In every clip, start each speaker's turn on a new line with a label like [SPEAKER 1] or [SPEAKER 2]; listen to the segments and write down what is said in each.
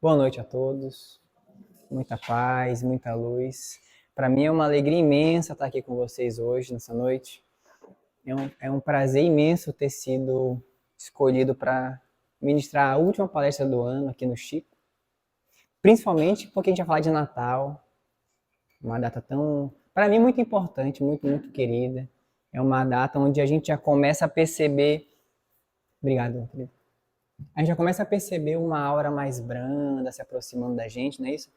[SPEAKER 1] Boa noite a todos, muita paz, muita luz. Para mim é uma alegria imensa estar aqui com vocês hoje, nessa noite. É um prazer imenso ter sido escolhido para ministrar a última palestra do ano aqui no Chico, principalmente porque a gente vai falar de Natal, uma data tão, para mim, muito importante, muito querida. É uma data onde a gente já começa a perceber. Obrigado, querido. A gente já começa a perceber uma aura mais branda se aproximando da gente, não é isso?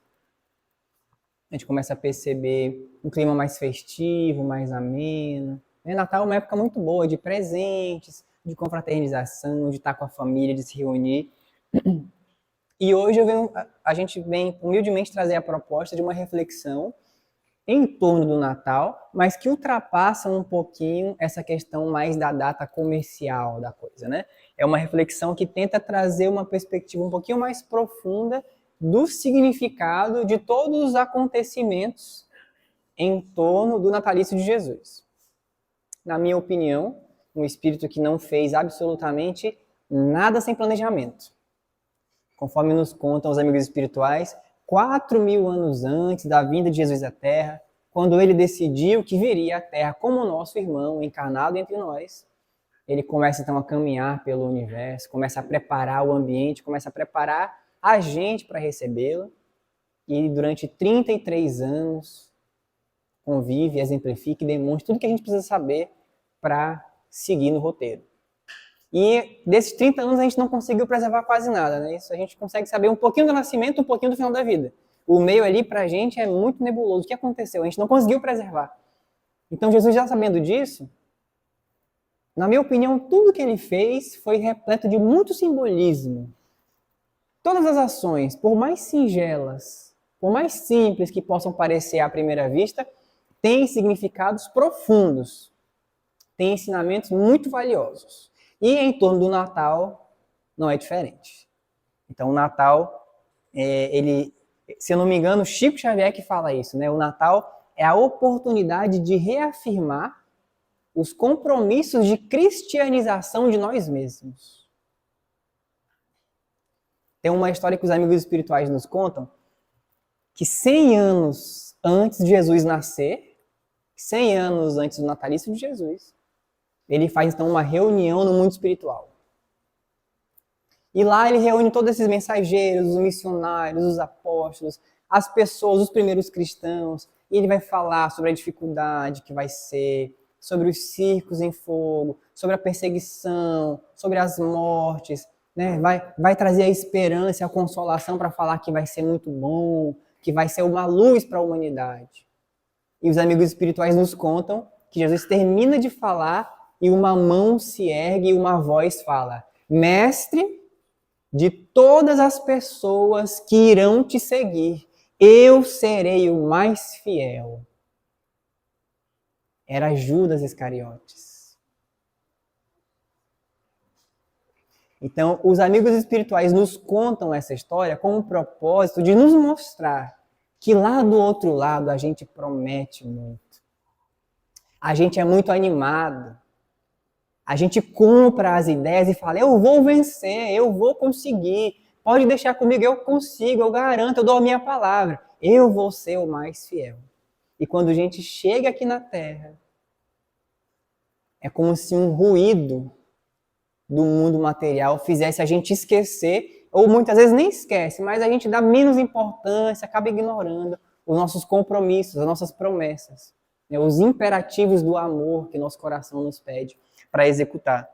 [SPEAKER 1] A gente começa a perceber um clima mais festivo, mais ameno. Natal é uma época muito boa de presentes, de confraternização, de estar com a família, de se reunir. E hoje a gente vem humildemente trazer a proposta de uma reflexão em torno do Natal, mas que ultrapassa um pouquinho essa questão mais da data comercial da coisa, né? É uma reflexão que tenta trazer uma perspectiva um pouquinho mais profunda do significado de todos os acontecimentos em torno do natalício de Jesus. Na minha opinião, um espírito que não fez absolutamente nada sem planejamento. Conforme nos contam os amigos espirituais, 4.000 anos antes da vinda de Jesus à Terra, quando ele decidiu que viria à Terra como nosso irmão, encarnado entre nós, ele começa então a caminhar pelo universo, começa a preparar o ambiente, começa a preparar a gente para recebê-lo, e durante 33 anos convive, exemplifica e demonstra tudo que a gente precisa saber para seguir no roteiro. E desses 30 anos a gente não conseguiu preservar quase nada, né? Isso a gente consegue saber um pouquinho do nascimento, um pouquinho do final da vida. O meio ali pra gente é muito nebuloso. O que aconteceu? A gente não conseguiu preservar. Então Jesus, já sabendo disso, na minha opinião, tudo que ele fez foi repleto de muito simbolismo. Todas as ações, por mais singelas, por mais simples que possam parecer à primeira vista, têm significados profundos, têm ensinamentos muito valiosos. E em torno do Natal não é diferente. Então o Natal, se eu não me engano, Chico Xavier que fala isso, né? O Natal é a oportunidade de reafirmar os compromissos de cristianização de nós mesmos. Tem uma história que os amigos espirituais nos contam, que 100 anos antes de Jesus nascer, 100 anos antes do natalício de Jesus, ele faz então uma reunião no mundo espiritual. E lá ele reúne todos esses mensageiros, os missionários, os apóstolos, as pessoas, os primeiros cristãos, e ele vai falar sobre a dificuldade que vai ser, sobre os circos em fogo, sobre a perseguição, sobre as mortes, né? Vai trazer a esperança, a consolação para falar que vai ser muito bom, que vai ser uma luz para a humanidade. E os amigos espirituais nos contam que Jesus termina de falar e uma mão se ergue e uma voz fala: Mestre, de todas as pessoas que irão te seguir, eu serei o mais fiel. Era Judas Iscariotes. Então, os amigos espirituais nos contam essa história com o propósito de nos mostrar que lá do outro lado a gente promete muito. A gente é muito animado. A gente compra as ideias e fala, eu vou vencer, eu vou conseguir. Pode deixar comigo, eu consigo, eu garanto, eu dou a minha palavra. Eu vou ser o mais fiel. E quando a gente chega aqui na Terra, é como se um ruído do mundo material fizesse a gente esquecer, ou muitas vezes nem esquece, mas a gente dá menos importância, acaba ignorando os nossos compromissos, as nossas promessas, né, os imperativos do amor que nosso coração nos pede para executar.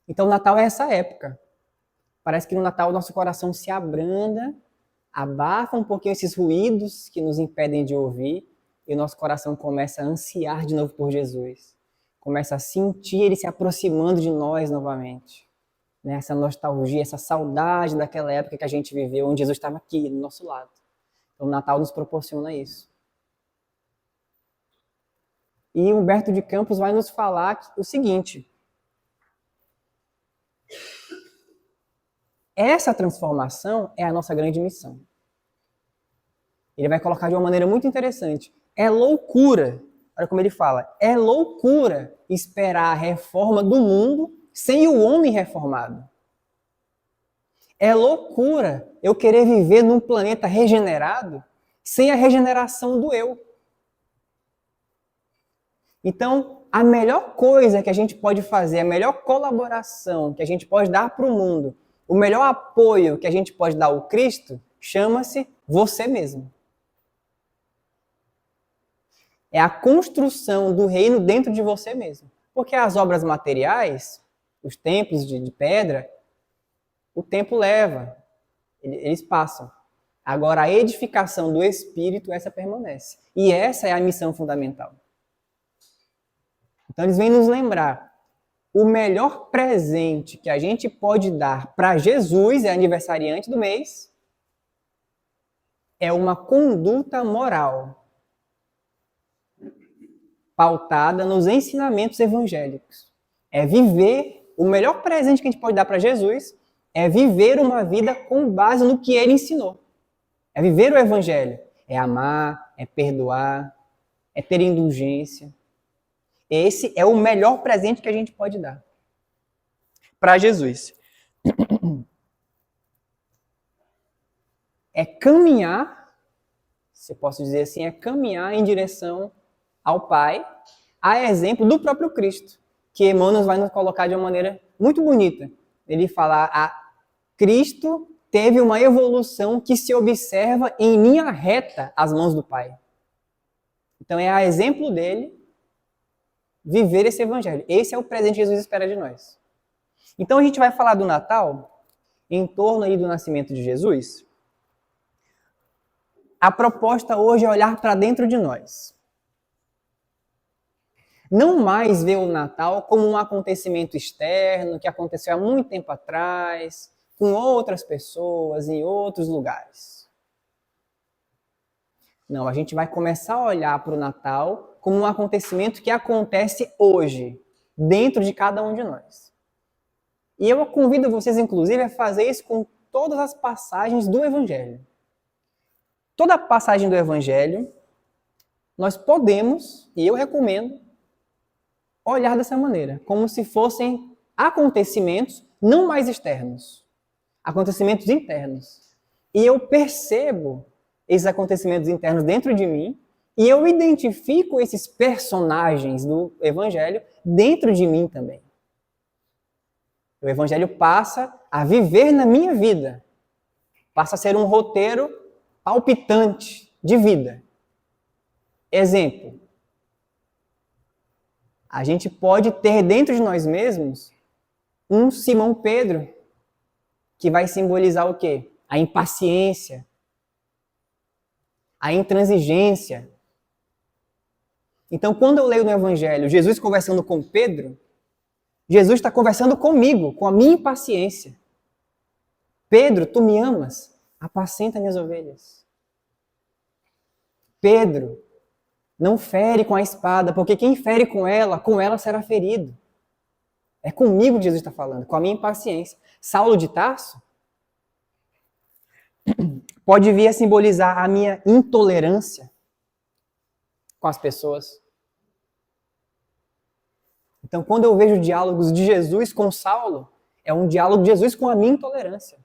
[SPEAKER 1] Então, o Natal é essa época. Parece que no Natal o nosso coração se abranda, abafa um pouquinho esses ruídos que nos impedem de ouvir, e o nosso coração começa a ansiar de novo por Jesus. Começa a sentir ele se aproximando de nós novamente. Né? Essa nostalgia, essa saudade daquela época que a gente viveu, onde Jesus estava aqui, do nosso lado. Então, o Natal nos proporciona isso. E Humberto de Campos vai nos falar o seguinte: essa transformação é a nossa grande missão. Ele vai colocar de uma maneira muito interessante. É loucura, olha como ele fala, é loucura esperar a reforma do mundo sem o homem reformado. É loucura eu querer viver num planeta regenerado sem a regeneração do eu. Então, a melhor coisa que a gente pode fazer, a melhor colaboração que a gente pode dar para o mundo, o melhor apoio que a gente pode dar ao Cristo, chama-se você mesmo. É a construção do reino dentro de você mesmo. Porque as obras materiais, os templos de pedra, o tempo leva, eles passam. Agora, a edificação do Espírito, essa permanece. E essa é a missão fundamental. Então, eles vêm nos lembrar, o melhor presente que a gente pode dar para Jesus, é aniversariante do mês, é uma conduta moral pautada nos ensinamentos evangélicos. É viver, o melhor presente que a gente pode dar para Jesus é viver uma vida com base no que ele ensinou. É viver o evangelho. É amar, é perdoar, é ter indulgência. Esse é o melhor presente que a gente pode dar para Jesus. É caminhar, se eu posso dizer assim, é caminhar em direção ao Pai, a exemplo do próprio Cristo, que Emmanuel vai nos colocar de uma maneira muito bonita. Ele fala, Cristo teve uma evolução que se observa em linha reta às mãos do Pai. Então é a exemplo dele viver esse evangelho. Esse é o presente que Jesus espera de nós. Então a gente vai falar do Natal, em torno aí do nascimento de Jesus. A proposta hoje é olhar para dentro de nós. Não mais ver o Natal como um acontecimento externo que aconteceu há muito tempo atrás, com outras pessoas, em outros lugares. Não, a gente vai começar a olhar para o Natal como um acontecimento que acontece hoje, dentro de cada um de nós. E eu convido vocês, inclusive, a fazer isso com todas as passagens do Evangelho. Toda passagem do Evangelho, nós podemos, e eu recomendo, olhar dessa maneira, como se fossem acontecimentos não mais externos, acontecimentos internos. E eu percebo esses acontecimentos internos dentro de mim, e eu identifico esses personagens do Evangelho dentro de mim também. O Evangelho passa a viver na minha vida, passa a ser um roteiro palpitante de vida. Exemplo, a gente pode ter dentro de nós mesmos um Simão Pedro, que vai simbolizar o quê? A impaciência, a intransigência. Então, quando eu leio no Evangelho Jesus conversando com Pedro, Jesus está conversando comigo, com a minha impaciência. Pedro, tu me amas? Apacenta minhas ovelhas. Pedro, não fere com a espada, porque quem fere com ela será ferido. É comigo que Jesus está falando, com a minha impaciência. Saulo de Tarso pode vir a simbolizar a minha intolerância com as pessoas. Então, quando eu vejo diálogos de Jesus com Saulo, é um diálogo de Jesus com a minha intolerância.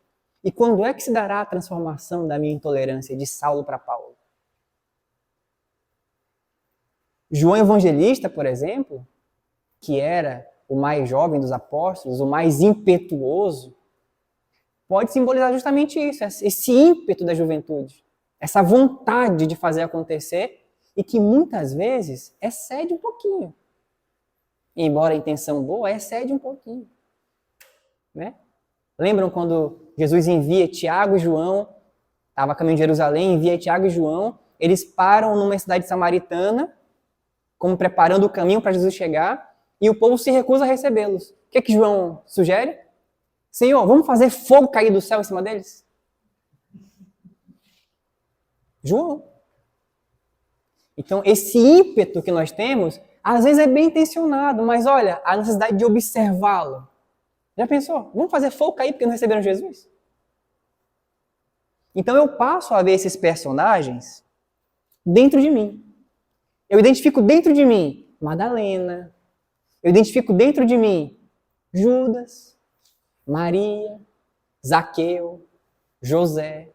[SPEAKER 1] E quando é que se dará a transformação da minha intolerância de Saulo para Paulo? João Evangelista, por exemplo, que era o mais jovem dos apóstolos, o mais impetuoso, pode simbolizar justamente isso, esse ímpeto da juventude, essa vontade de fazer acontecer e que muitas vezes excede um pouquinho. Embora a intenção boa, excede um pouquinho. Né? Lembram quando Jesus envia Tiago e João, estava a caminho de Jerusalém, envia Tiago e João, eles param numa cidade samaritana, como preparando o caminho para Jesus chegar, e o povo se recusa a recebê-los. O que que João sugere? Senhor, vamos fazer fogo cair do céu em cima deles? João. Então, esse ímpeto que nós temos, às vezes é bem intencionado, mas olha, a necessidade de observá-lo. Já pensou? Vamos fazer fogo cair porque não receberam Jesus? Então eu passo a ver esses personagens dentro de mim. Eu identifico dentro de mim Madalena. Eu identifico dentro de mim Judas, Maria. Zaqueu, José.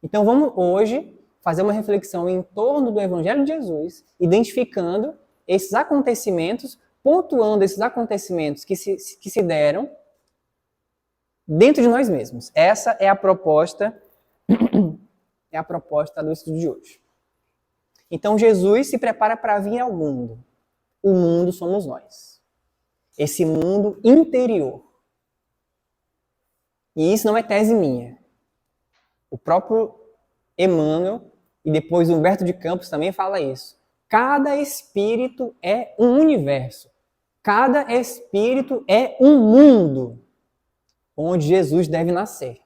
[SPEAKER 1] Então vamos hoje fazer uma reflexão em torno do Evangelho de Jesus, identificando esses acontecimentos, pontuando esses acontecimentos que se deram dentro de nós mesmos. Essa é a proposta do estudo de hoje. Então Jesus se prepara para vir ao mundo. O mundo somos nós. Esse mundo interior. E isso não é tese minha. O próprio Emmanuel e depois Humberto de Campos também fala isso. Cada espírito é um universo. Cada espírito é um mundo onde Jesus deve nascer.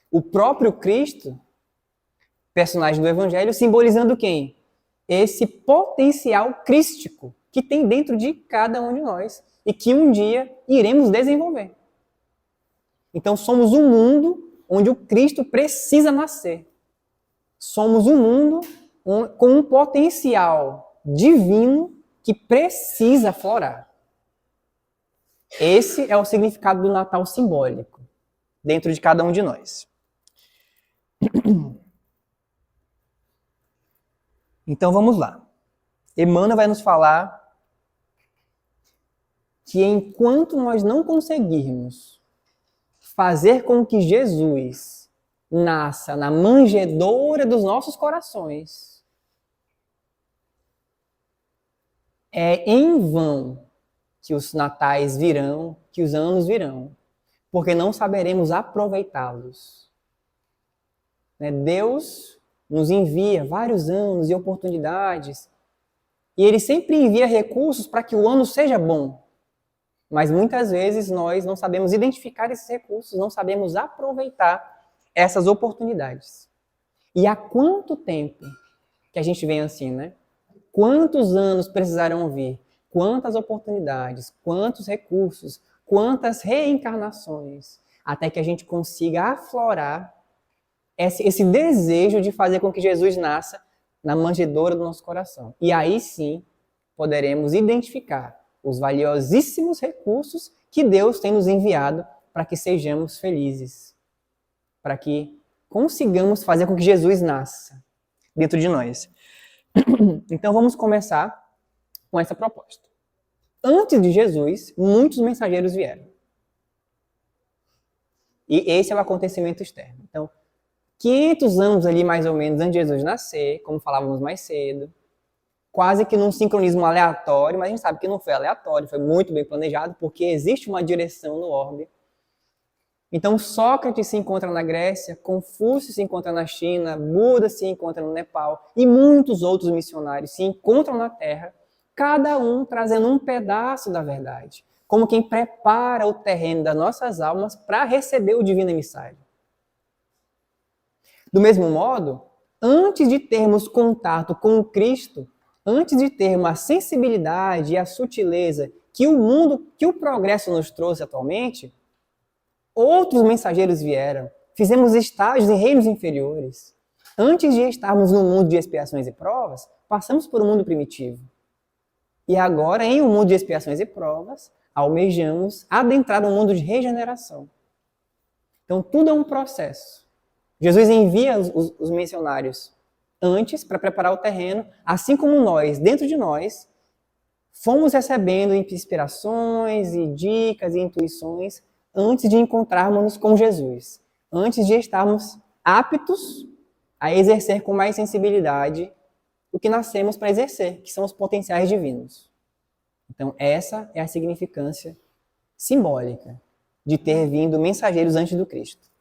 [SPEAKER 1] O próprio Cristo, personagem do Evangelho, simbolizando quem? Esse potencial crístico que tem dentro de cada um de nós e que um dia iremos desenvolver. Então somos um mundo onde o Cristo precisa nascer. Somos um mundo com um potencial divino que precisa aflorar. Esse é o significado do Natal simbólico dentro de cada um de nós. Então vamos lá. Emmanuel vai nos falar que enquanto nós não conseguirmos fazer com que Jesus nasça na manjedoura dos nossos corações, é em vão que os natais virão, que os anos virão, porque não saberemos aproveitá-los. Deus nos envia vários anos e oportunidades, e Ele sempre envia recursos para que o ano seja bom. Mas muitas vezes nós não sabemos identificar esses recursos, não sabemos aproveitar essas oportunidades. E há quanto tempo que a gente vem assim, né? Quantos anos precisaram vir? Quantas oportunidades, quantos recursos, quantas reencarnações, até que a gente consiga aflorar esse desejo de fazer com que Jesus nasça na manjedoura do nosso coração. E aí sim poderemos identificar os valiosíssimos recursos que Deus tem nos enviado para que sejamos felizes, para que consigamos fazer com que Jesus nasça dentro de nós. Então vamos começar com essa proposta. Antes de Jesus, muitos mensageiros vieram. E esse é o acontecimento externo. Então, 500 anos ali, mais ou menos, antes de Jesus nascer, como falávamos mais cedo, quase que num sincronismo aleatório, mas a gente sabe que não foi aleatório, foi muito bem planejado, porque existe uma direção no orbe. Então, Sócrates se encontra na Grécia, Confúcio se encontra na China, Buda se encontra no Nepal, e muitos outros missionários se encontram na Terra, cada um trazendo um pedaço da verdade, como quem prepara o terreno das nossas almas para receber o divino emissário. Do mesmo modo, antes de termos contato com o Cristo, antes de termos a sensibilidade e a sutileza que o mundo, que o progresso nos trouxe atualmente, outros mensageiros vieram, fizemos estágios em reinos inferiores. Antes de estarmos no mundo de expiações e provas, passamos por um mundo primitivo. E agora, em um mundo de expiações e provas, almejamos adentrar no mundo de regeneração. Então, tudo é um processo. Jesus envia os missionários antes para preparar o terreno, assim como nós, dentro de nós, fomos recebendo inspirações e dicas e intuições antes de encontrarmos com Jesus, antes de estarmos aptos a exercer com mais sensibilidade o que nascemos para exercer, que são os potenciais divinos. Então, essa é a significância simbólica de ter vindo mensageiros antes do Cristo.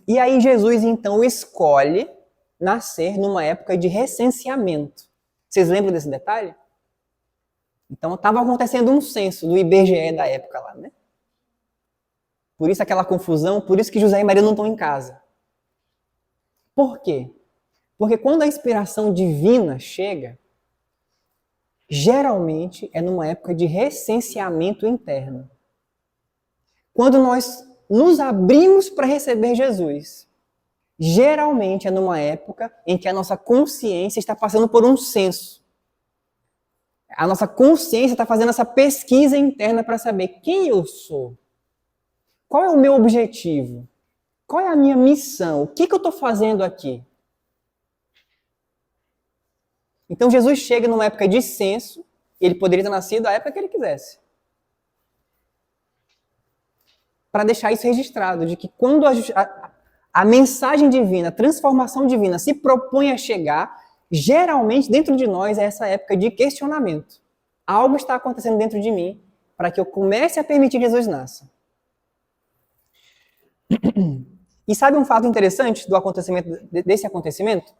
[SPEAKER 1] E aí Jesus, então, escolhe nascer numa época de recenseamento. Vocês lembram desse detalhe? Então, estava acontecendo um censo do IBGE da época lá, né? Por isso aquela confusão, por isso que José e Maria não estão em casa. Por quê? Porque quando a inspiração divina chega, geralmente é numa época de recenseamento interno. Quando nós nos abrimos para receber Jesus, geralmente é numa época em que a nossa consciência está passando por um censo. A nossa consciência está fazendo essa pesquisa interna para saber quem eu sou. Qual é o meu objetivo? Qual é a minha missão? O que eu estou fazendo aqui? Então Jesus chega numa época de censo, ele poderia ter nascido a época que ele quisesse. Para deixar isso registrado, de que quando a mensagem divina, a transformação divina se propõe a chegar, geralmente dentro de nós é essa época de questionamento. Algo está acontecendo dentro de mim para que eu comece a permitir que Jesus nasça. E sabe um fato interessante desse acontecimento?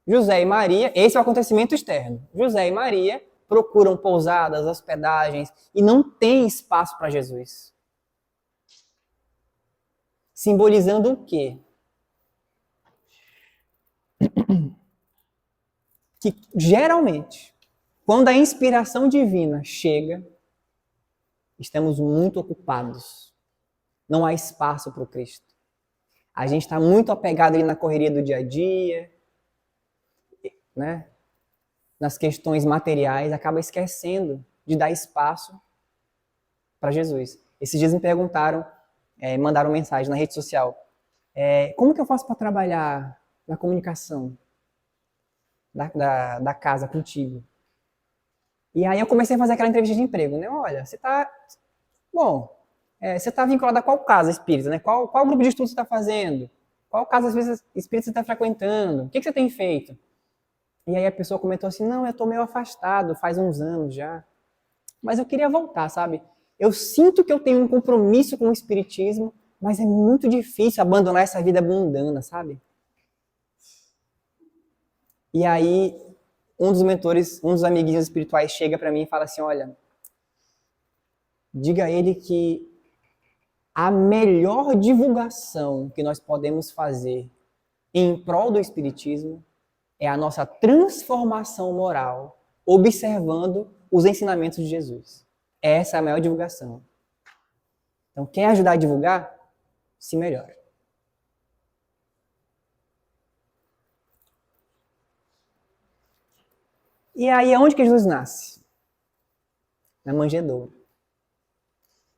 [SPEAKER 1] José e Maria, esse é o acontecimento externo. José e Maria procuram pousadas, hospedagens e não tem espaço para Jesus. Simbolizando o quê? Que geralmente, quando a inspiração divina chega, estamos muito ocupados. Não há espaço para o Cristo. A gente está muito apegado ali na correria do dia a dia, né? Nas questões materiais, acaba esquecendo de dar espaço para Jesus. Esses dias me perguntaram, mandaram mensagem na rede social, como que eu faço para trabalhar na comunicação da casa contigo? E aí eu comecei a fazer aquela entrevista de emprego, né? Olha, você está vinculado a qual casa espírita, né? Qual grupo de estudo você está fazendo? Qual casa espírita você está frequentando? O que você tem feito? E aí a pessoa comentou assim, não, eu estou meio afastado, faz uns anos já. Mas eu queria voltar, sabe? Eu sinto que eu tenho um compromisso com o espiritismo, mas é muito difícil abandonar essa vida mundana, sabe? E aí um dos mentores, um dos amiguinhos espirituais chega para mim e fala assim, olha, diga a ele que a melhor divulgação que nós podemos fazer em prol do espiritismo é a nossa transformação moral, observando os ensinamentos de Jesus. Essa é a maior divulgação. Então, quem ajudar a divulgar, se melhora. E aí, aonde que Jesus nasce? Na manjedoura.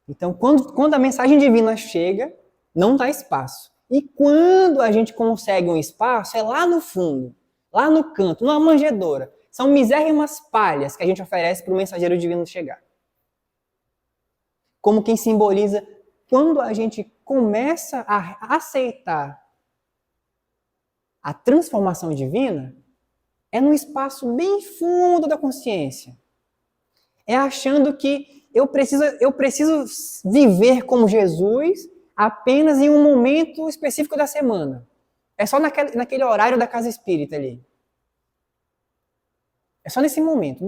[SPEAKER 1] Então, quando a mensagem divina chega, não dá espaço. E quando a gente consegue um espaço, é lá no fundo, lá no canto, numa manjedoura. São misérrimas palhas que a gente oferece para o mensageiro divino chegar. Como quem simboliza quando a gente começa a aceitar a transformação divina, é num espaço bem fundo da consciência. É achando que eu preciso viver como Jesus apenas em um momento específico da semana. É só naquele horário da casa espírita ali. É só nesse momento.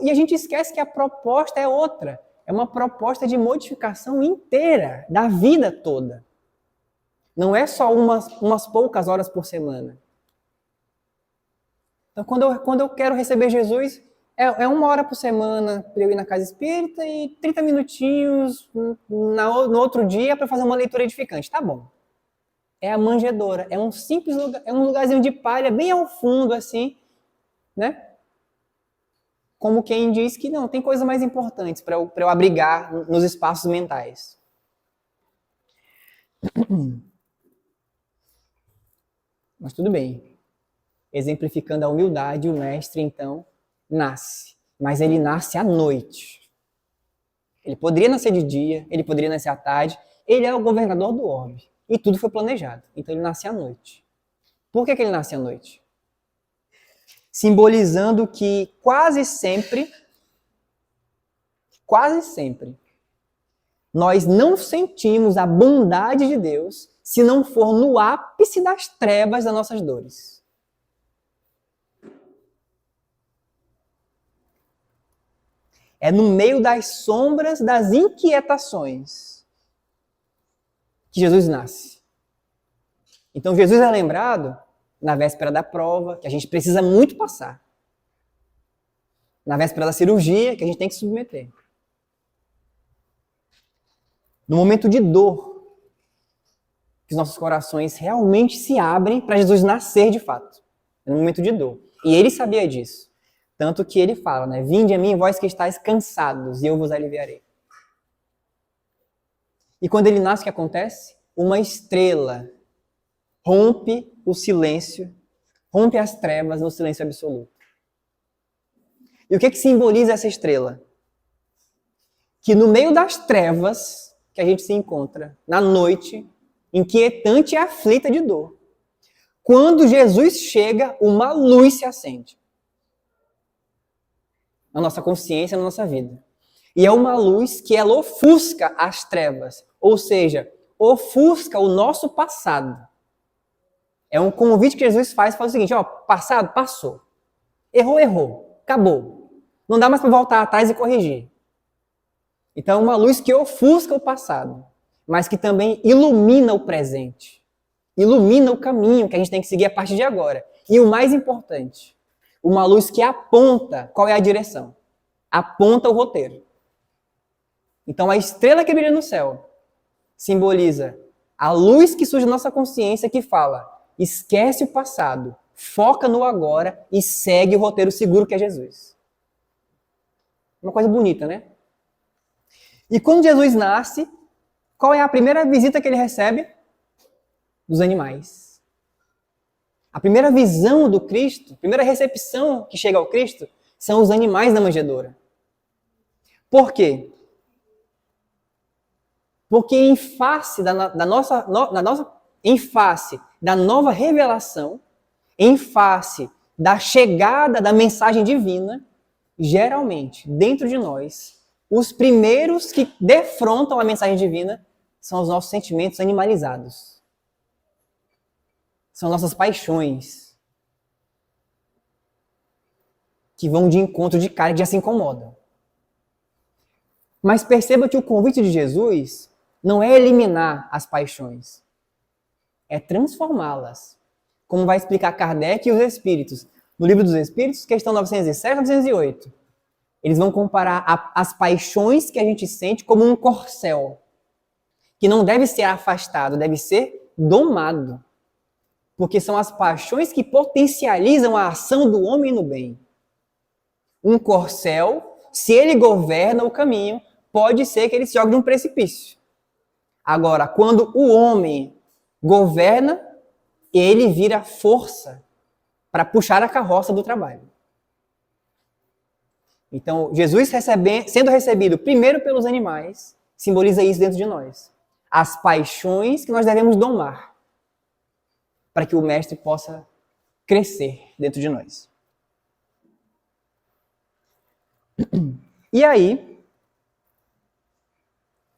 [SPEAKER 1] E a gente esquece que a proposta é outra. É uma proposta de modificação inteira, da vida toda. Não é só umas poucas horas por semana. Então, quando eu quero receber Jesus, é 1 hora por semana para eu ir na casa espírita e 30 minutinhos no outro dia para fazer uma leitura edificante. Tá bom. É a manjedoura. É um simples lugar, é um lugarzinho de palha bem ao fundo, assim, né? Como quem diz que não, tem coisas mais importantes para eu abrigar nos espaços mentais. Mas tudo bem. Exemplificando a humildade, o mestre, então, nasce. Mas ele nasce à noite. Ele poderia nascer de dia, ele poderia nascer à tarde. Ele é o governador do orbe. E tudo foi planejado. Então ele nasce à noite. Por que ele nasce à noite? Simbolizando que quase sempre, nós não sentimos a bondade de Deus se não for no ápice das trevas das nossas dores. É no meio das sombras, das inquietações, que Jesus nasce. Então Jesus é lembrado na véspera da prova, que a gente precisa muito passar. Na véspera da cirurgia, que a gente tem que submeter. No momento de dor, que os nossos corações realmente se abrem para Jesus nascer de fato. É no momento de dor. E ele sabia disso. Tanto que ele fala, né? Vinde a mim, vós que estáis cansados, e eu vos aliviarei. E quando ele nasce, o que acontece? Uma estrela rompe o silêncio, rompe as trevas no silêncio absoluto. E o que simboliza essa estrela? Que no meio das trevas que a gente se encontra, na noite, inquietante e aflita de dor, quando Jesus chega, uma luz se acende na nossa consciência, na nossa vida. E é uma luz que ela ofusca as trevas, ou seja, ofusca o nosso passado. É um convite que Jesus faz o seguinte, ó, passado, passou. Errou, errou. Acabou. Não dá mais para voltar atrás e corrigir. Então é uma luz que ofusca o passado, mas que também ilumina o presente. Ilumina o caminho que a gente tem que seguir a partir de agora. E o mais importante, uma luz que aponta qual é a direção. Aponta o roteiro. Então a estrela que brilha no céu simboliza a luz que surge na nossa consciência que fala, esquece o passado, foca no agora e segue o roteiro seguro que é Jesus. Uma coisa bonita, né? E quando Jesus nasce, qual é a primeira visita que ele recebe? Dos animais. A primeira visão do Cristo, a primeira recepção que chega ao Cristo, são os animais da manjedoura. Por quê? Porque em face da nova revelação, em face da chegada da mensagem divina, geralmente, dentro de nós, os primeiros que defrontam a mensagem divina são os nossos sentimentos animalizados. São nossas paixões, que vão de encontro de cara que já se incomodam. Mas perceba que o convite de Jesus não é eliminar as paixões, é transformá-las. Como vai explicar Kardec e os Espíritos. No Livro dos Espíritos, questão 907 e 908. Eles vão comparar as paixões que a gente sente como um corcel, que não deve ser afastado, deve ser domado. Porque são as paixões que potencializam a ação do homem no bem. Um corcel, se ele governa o caminho, pode ser que ele se jogue de um precipício. Agora, quando o homem governa, ele vira força para puxar a carroça do trabalho. Então, Jesus sendo recebido primeiro pelos animais, simboliza isso dentro de nós. As paixões que nós devemos domar, para que o Mestre possa crescer dentro de nós. E aí,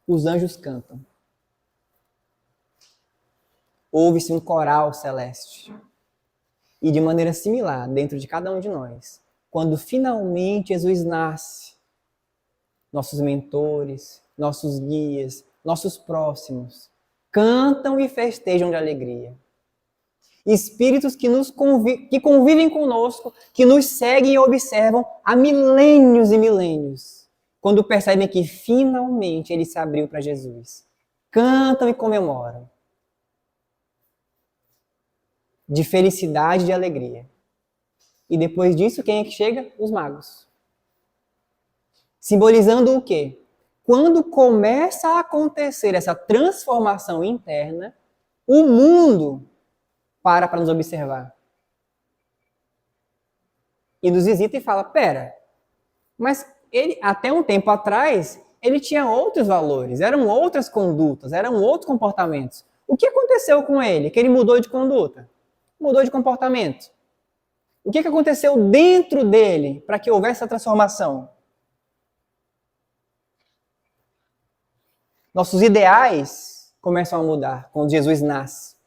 [SPEAKER 1] os anjos cantam. Ouve-se um coral celeste. E de maneira similar, dentro de cada um de nós, quando finalmente Jesus nasce, nossos mentores, nossos guias, nossos próximos, cantam e festejam de alegria. Espíritos que convivem conosco, que nos seguem e observam há milênios e milênios, quando percebem que finalmente ele se abriu para Jesus. Cantam e comemoram. De felicidade e de alegria. E depois disso, quem é que chega? Os magos. Simbolizando o quê? Quando começa a acontecer essa transformação interna, o mundo para nos observar. E nos visita e fala, pera, mas ele, até um tempo atrás, ele tinha outros valores, eram outras condutas, eram outros comportamentos. O que aconteceu com ele? Que ele mudou de conduta, mudou de comportamento. O que aconteceu dentro dele para que houvesse essa transformação? Nossos ideais começam a mudar quando Jesus nasce.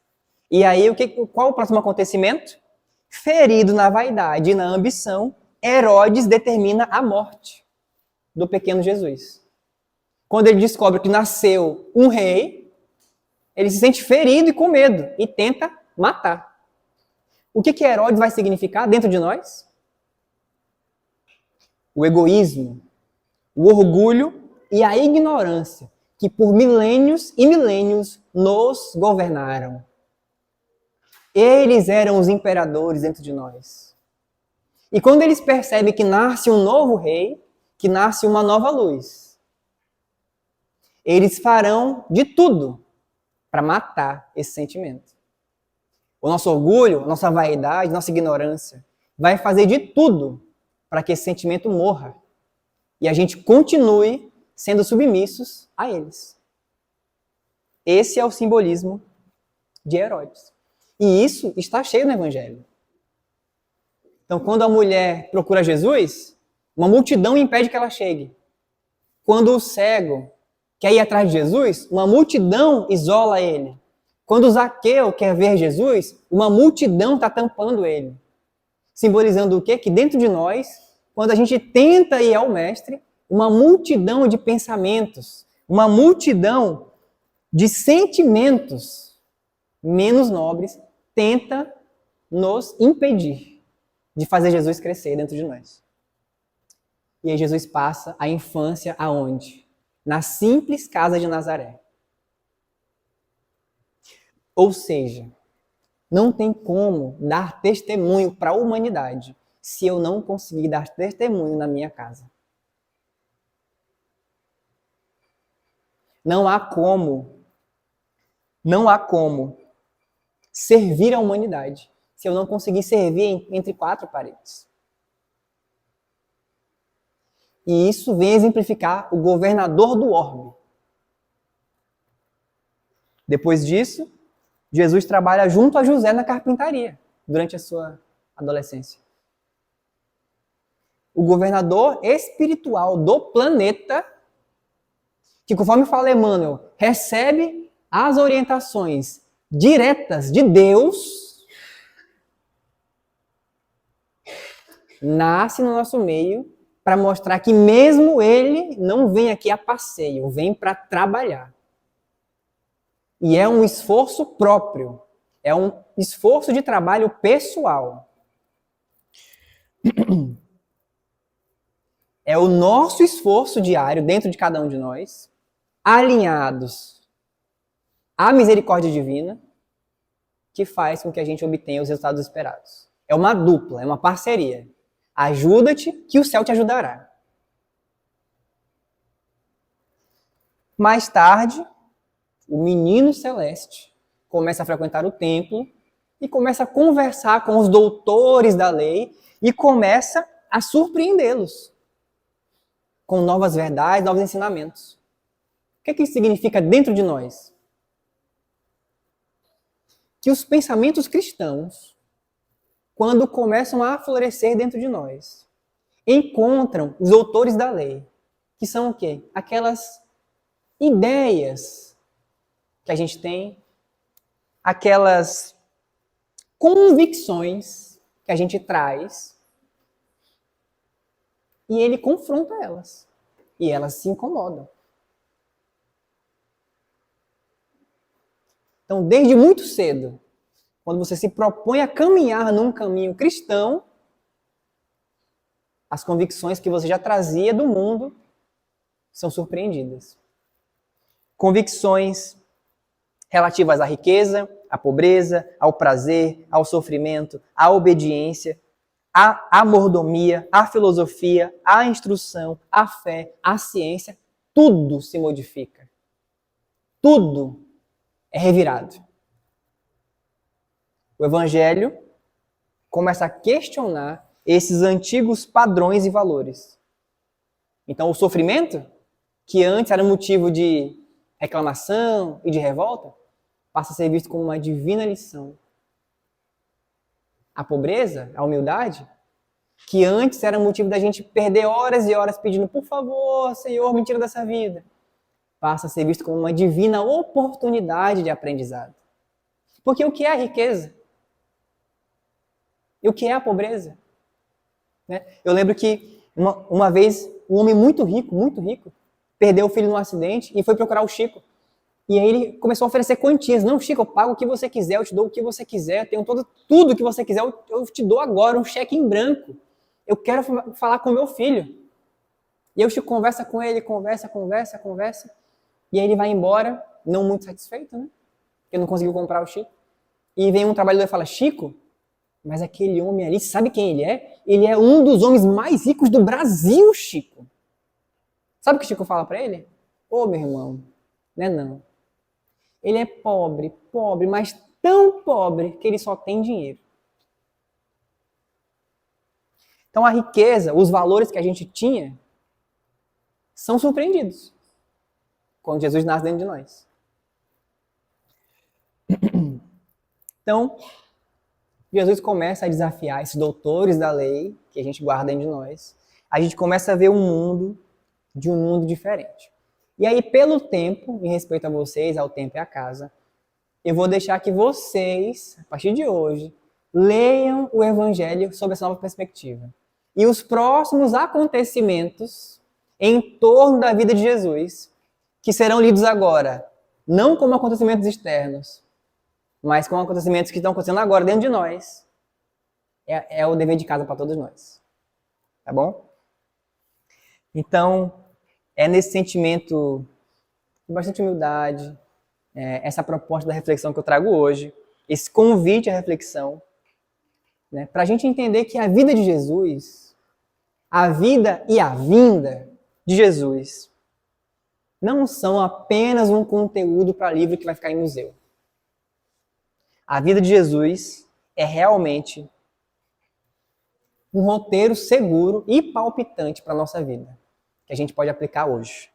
[SPEAKER 1] E aí, qual o próximo acontecimento? Ferido na vaidade e na ambição, Herodes determina a morte do pequeno Jesus. Quando ele descobre que nasceu um rei, ele se sente ferido e com medo e tenta matar. O que Herodes vai significar dentro de nós? O egoísmo, o orgulho e a ignorância que por milênios e milênios nos governaram. Eles eram os imperadores dentro de nós. E quando eles percebem que nasce um novo rei, que nasce uma nova luz, eles farão de tudo para matar esse sentimento. O nosso orgulho, a nossa vaidade, nossa ignorância, vai fazer de tudo para que esse sentimento morra e a gente continue sendo submissos a eles. Esse é o simbolismo de Herodes. E isso está cheio no Evangelho. Então, quando a mulher procura Jesus, uma multidão impede que ela chegue. Quando o cego quer ir atrás de Jesus, uma multidão isola ele. Quando o Zaqueu quer ver Jesus, uma multidão está tampando ele. Simbolizando o quê? Que dentro de nós, quando a gente tenta ir ao Mestre, uma multidão de pensamentos, uma multidão de sentimentos menos nobres tenta nos impedir de fazer Jesus crescer dentro de nós. E aí Jesus passa a infância aonde? Na simples casa de Nazaré. Ou seja, não tem como dar testemunho para a humanidade se eu não conseguir dar testemunho na minha casa. Não há como servir a humanidade se eu não conseguir servir entre quatro paredes. E isso vem exemplificar o governador do orbe. Depois disso, Jesus trabalha junto a José na carpintaria, durante a sua adolescência. O governador espiritual do planeta, que conforme fala Emmanuel, recebe as orientações diretas de Deus, nasce no nosso meio para mostrar que mesmo ele não vem aqui a passeio, vem para trabalhar. E é um esforço próprio, é um esforço de trabalho pessoal. É o nosso esforço diário dentro de cada um de nós, alinhados à misericórdia divina, que faz com que a gente obtenha os resultados esperados. É uma dupla, é uma parceria. Ajuda-te que o céu te ajudará. Mais tarde, o menino celeste começa a frequentar o templo e começa a conversar com os doutores da lei e começa a surpreendê-los com novas verdades, novos ensinamentos. O que é que isso significa dentro de nós? Que os pensamentos cristãos, quando começam a florescer dentro de nós, encontram os doutores da lei, que são o quê? Aquelas ideias que a gente tem, aquelas convicções que a gente traz, e ele confronta elas, e elas se incomodam. Então, desde muito cedo, quando você se propõe a caminhar num caminho cristão, as convicções que você já trazia do mundo são surpreendidas. Convicções relativas à riqueza, à pobreza, ao prazer, ao sofrimento, à obediência, à mordomia, à filosofia, à instrução, à fé, à ciência, tudo se modifica. Tudo é revirado. O Evangelho começa a questionar esses antigos padrões e valores. Então, o sofrimento, que antes era motivo de reclamação e de revolta, passa a ser visto como uma divina lição. A pobreza, a humildade, que antes era motivo da gente perder horas e horas pedindo, por favor, Senhor, me tira dessa vida, passa a ser visto como uma divina oportunidade de aprendizado. Porque o que é a riqueza? E o que é a pobreza? Eu lembro que uma vez um homem muito rico, perdeu o filho num acidente e foi procurar o Chico. E aí ele começou a oferecer quantias. Não, Chico, eu pago o que você quiser, eu te dou o que você quiser, tenho tudo que você quiser, eu te dou agora um cheque em branco. Eu quero falar com meu filho. E aí o Chico conversa com ele, conversa. E aí ele vai embora, não muito satisfeito, né? Porque não conseguiu comprar o Chico. E vem um trabalhador e fala, Chico, Mas aquele homem ali, sabe quem ele é? Ele é um dos homens mais ricos do Brasil, Chico. Sabe o que Chico fala para ele? Ô, meu irmão, não é não. Ele é pobre, pobre, mas tão pobre que ele só tem dinheiro. Então a riqueza, os valores que a gente tinha, são surpreendidos quando Jesus nasce dentro de nós. Então, Jesus começa a desafiar esses doutores da lei, que a gente guarda dentro de nós. A gente começa a ver um mundo de um mundo diferente. E aí, pelo tempo, em respeito a vocês, ao tempo e à casa, eu vou deixar que vocês, a partir de hoje, leiam o Evangelho sob essa nova perspectiva. E os próximos acontecimentos em torno da vida de Jesus, que serão lidos agora, não como acontecimentos externos, mas como acontecimentos que estão acontecendo agora dentro de nós, é o dever de casa para todos nós. Tá bom? Então, é nesse sentimento de bastante humildade, essa proposta da reflexão que eu trago hoje, esse convite à reflexão, né, para a gente entender que a vida de Jesus, a vida e a vinda de Jesus, não são apenas um conteúdo para livro que vai ficar em museu. A vida de Jesus é realmente um roteiro seguro e palpitante para a nossa vida, que a gente pode aplicar hoje.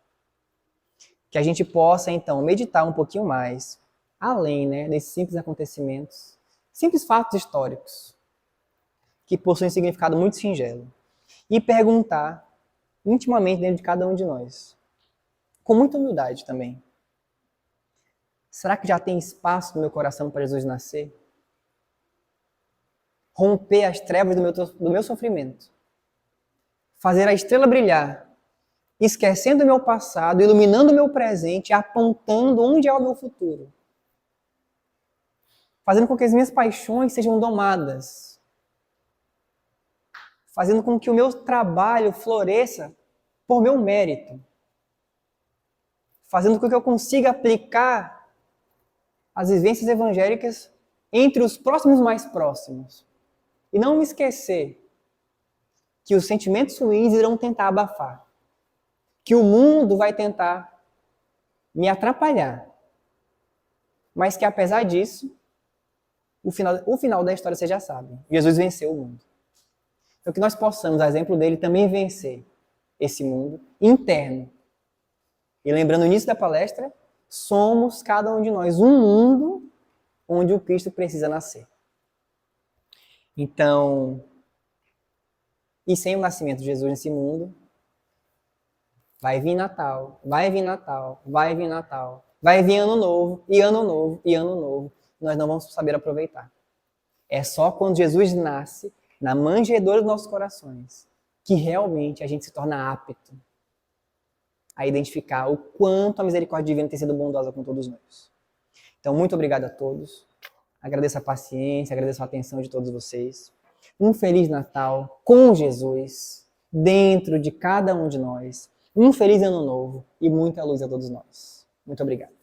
[SPEAKER 1] Que a gente possa, então, meditar um pouquinho mais, além, né, desses simples acontecimentos, simples fatos históricos, que possuem um significado muito singelo, e perguntar intimamente dentro de cada um de nós, com muita humildade também: será que já tem espaço no meu coração para Jesus nascer? Romper as trevas do meu sofrimento, fazer a estrela brilhar, esquecendo o meu passado, iluminando o meu presente, apontando onde é o meu futuro. Fazendo com que as minhas paixões sejam domadas. Fazendo com que o meu trabalho floresça por meu mérito. Fazendo com que eu consiga aplicar as vivências evangélicas entre os próximos mais próximos. E não me esquecer que os sentimentos ruins irão tentar abafar. Que o mundo vai tentar me atrapalhar. Mas que, apesar disso, o final da história você já sabe. Jesus venceu o mundo. Então que nós possamos, a exemplo dele, também vencer esse mundo interno. E lembrando o início da palestra, somos, cada um de nós, um mundo onde o Cristo precisa nascer. Então, e sem o nascimento de Jesus nesse mundo, vai vir Natal, vai vir Natal, vai vir Natal, vai vir Ano Novo, e Ano Novo, e Ano Novo. Nós não vamos saber aproveitar. É só quando Jesus nasce, na manjedoura dos nossos corações, que realmente a gente se torna apto a identificar o quanto a misericórdia divina tem sido bondosa com todos nós. Então, muito obrigado a todos. Agradeço a paciência, agradeço a atenção de todos vocês. Um Feliz Natal com Jesus dentro de cada um de nós. Um Feliz Ano Novo e muita luz a todos nós. Muito obrigado.